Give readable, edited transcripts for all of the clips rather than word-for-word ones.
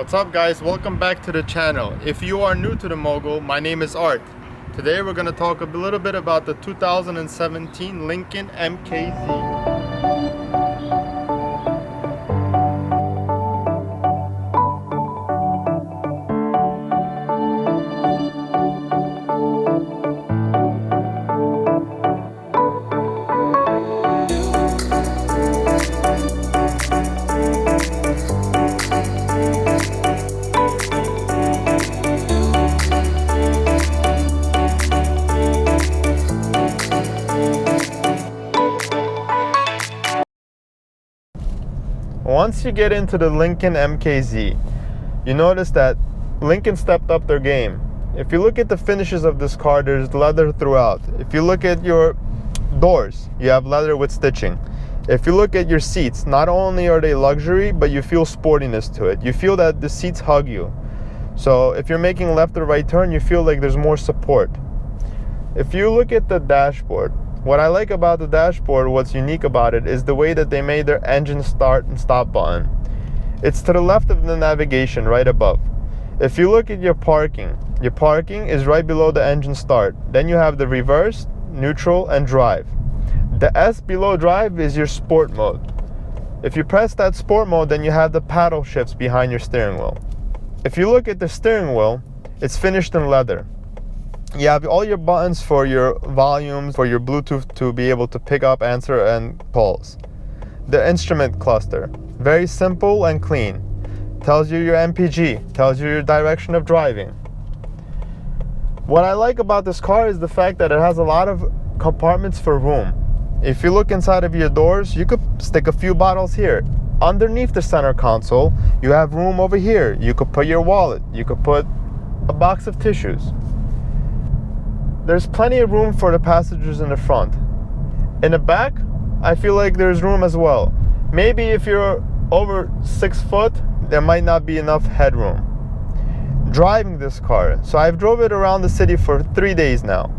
What's up guys, welcome back to the channel. If you are new to the Mogul, my name is Art. Today we're going to talk a little bit about the 2017 Lincoln MKZ. Once you get into the Lincoln MKZ, you notice that Lincoln stepped up their game. If you look at the finishes of this car, there's leather throughout. If you look at your doors, you have leather with stitching. If you look at your seats, not only are they luxury, but you feel sportiness to it. You feel that the seats hug you. So if you're making a left or right turn, you feel like there's more support. If you look at the dashboard, what I like about the dashboard, what's unique about it, is the way that they made their engine start and stop button. It's to the left of the navigation, right above. If you look at your parking is right below the engine start. Then you have the reverse, neutral, and drive. The S below drive is your sport mode. If you press that sport mode, then you have the paddle shifts behind your steering wheel. If you look at the steering wheel, it's finished in leather. You have all your buttons for your volumes, for your Bluetooth to be able to pick up, answer, and calls. The instrument cluster, very simple and clean. Tells you your MPG, tells you your direction of driving. What I like about this car is the fact that it has a lot of compartments for room. If you look inside of your doors, you could stick a few bottles here. Underneath the center console, you have room over here. You could put your wallet, you could put a box of tissues. There's plenty of room for the passengers in the front. In the back, I feel like there's room as well. Maybe if you're over 6 foot, there might not be enough headroom. Driving this car, so I've drove it around the city for 3 days now.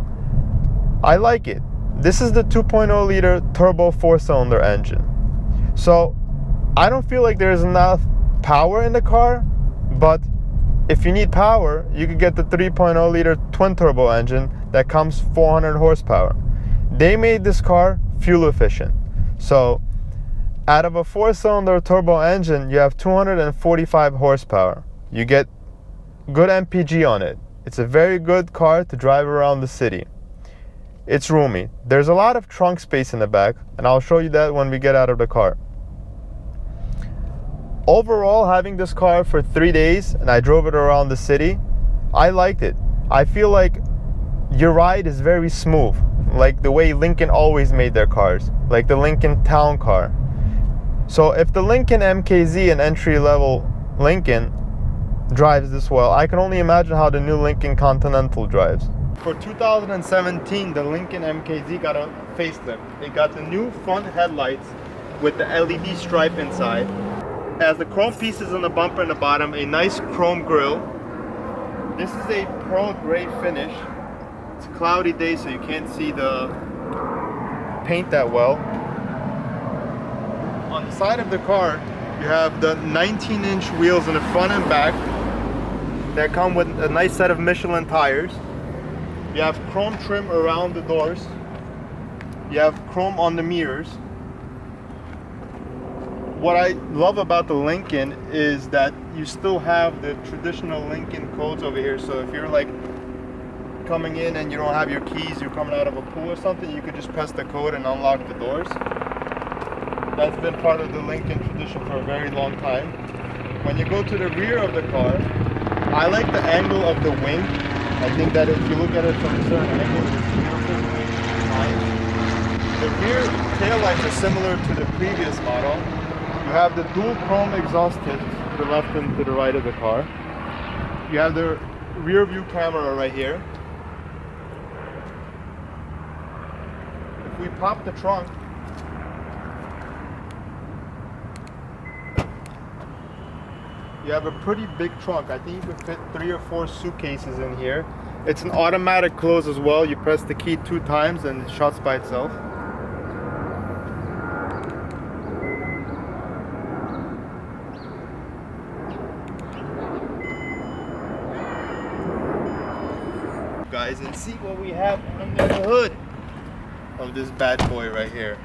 I like it. This is the 2.0 liter turbo 4-cylinder engine. So I don't feel like there's enough power in the car, but if you need power, you could get the 3.0 liter twin turbo engine that comes 400 horsepower. They made this car fuel efficient. So out of a 4-cylinder turbo engine, you have 245 horsepower. You get good MPG on it. It's a very good car to drive around the city. It's roomy. There's a lot of trunk space in the back, and I'll show you that when we get out of the car. Overall, having this car for 3 days, and I drove it around the city, I liked it. I feel like your ride is very smooth, like the way Lincoln always made their cars, like the Lincoln Town Car. So if the Lincoln MKZ, an entry-level Lincoln, drives this well, I can only imagine how the new Lincoln Continental drives. For 2017, the Lincoln MKZ got a facelift. It got the new front headlights with the LED stripe inside. It has the chrome pieces on the bumper and the bottom, a nice chrome grille. This is a pearl gray finish. It's a cloudy day, so you can't see the paint that well. On the side of the car, you have the 19-inch wheels in the front and back that come with a nice set of Michelin tires. You have chrome trim around the doors. You have chrome on the mirrors. What I love about the Lincoln is that you still have the traditional Lincoln codes over here. So if you're like coming in and you don't have your keys, you're coming out of a pool or something, you could just press the code and unlock the doors. That's been part of the Lincoln tradition for a very long time. When you go to the rear of the car, I like the angle of the wing. I think that if you look at it from a certain angle, it's beautiful. The rear taillights are similar to the previous model. You have the dual chrome exhaust tips to the left and to the right of the car. You have the rear view camera right here. If we pop the trunk, you have a pretty big trunk. I think you could fit 3 or 4 suitcases in here. It's an automatic close as well. You press the key 2 times and it shuts by itself. guys and see what we have under the hood of this bad boy right here.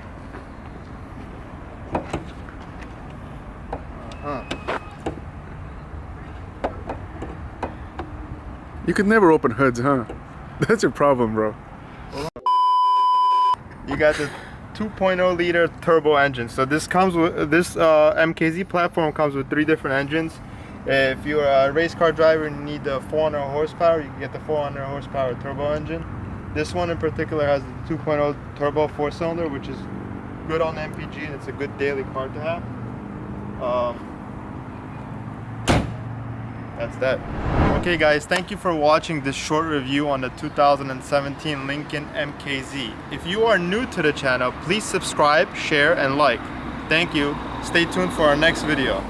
You could never open hoods, huh? That's your problem, bro. You got the 2.0 liter turbo engine. So this comes with this MKZ platform comes with 3 different engines. If you're a race car driver and you need the 400 horsepower, you can get the 400 horsepower turbo engine. This one in particular has the 2.0 turbo 4-cylinder, which is good on MPG and it's a good daily car to have. That's that. Okay guys, thank you for watching this short review on the 2017 Lincoln MKZ. If you are new to the channel, please subscribe, share, and like. Thank you. Stay tuned for our next video.